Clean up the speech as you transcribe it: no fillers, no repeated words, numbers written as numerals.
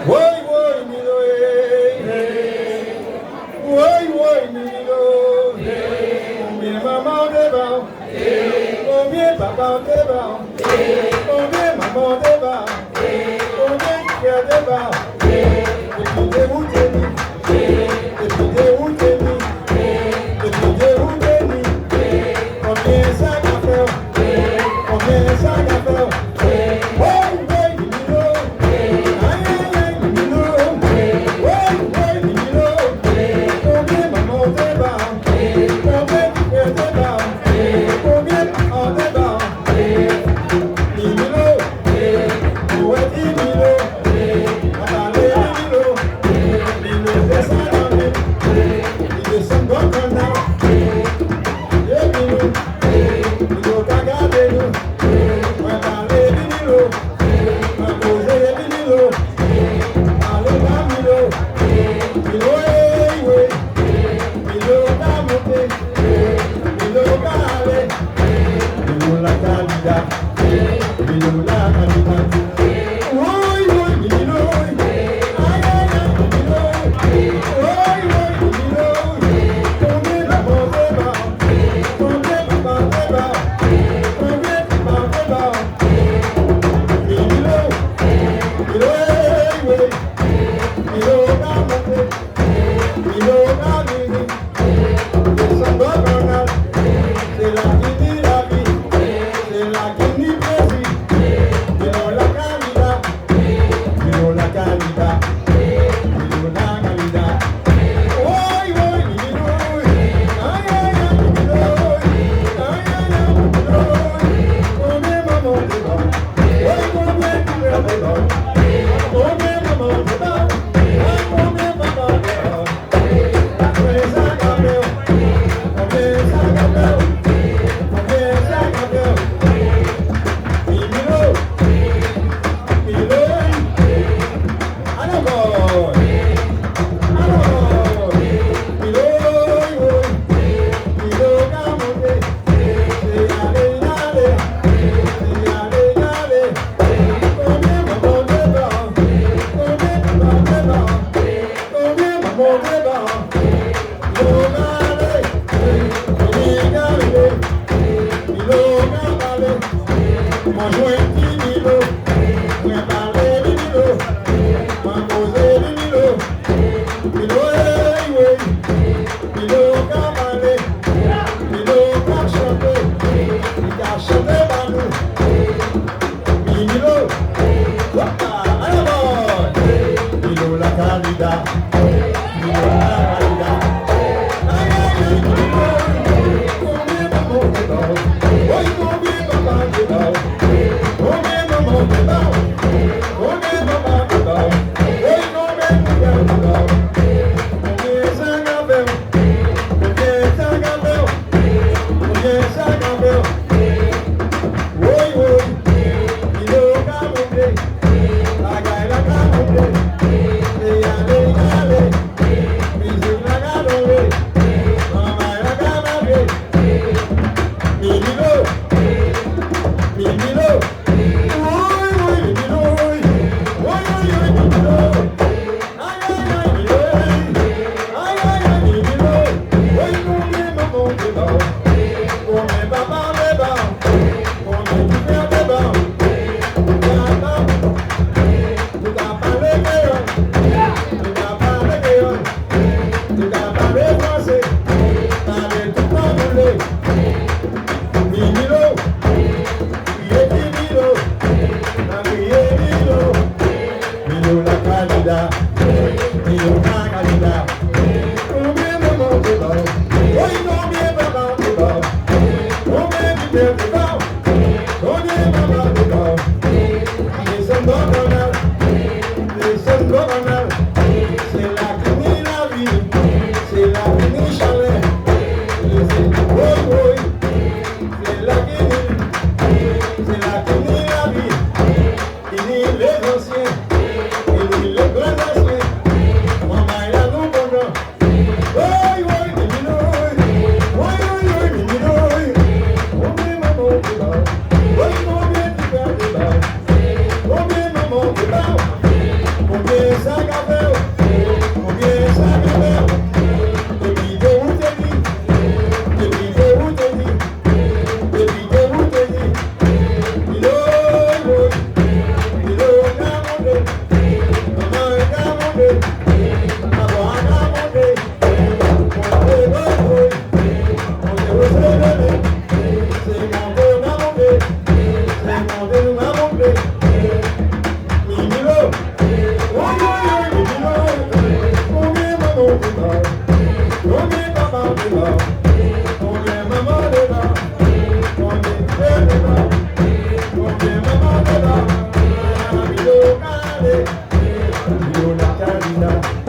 Woi woi milo woi woi milo. Combien maman de bao, combien papa de bao, combien maman de bao, combien père de bao. Depuis des où t'es mis, depuis des où t'es mis, depuis des où t'es mis. Combien ça qu'a fait, combien ça qu'a fait. Woi woi milo, aïe aïe aïe milo. Woi woi milo, combien maman de bao, combien père de bao, combien maman de bao. Milo, où est Milo? You're not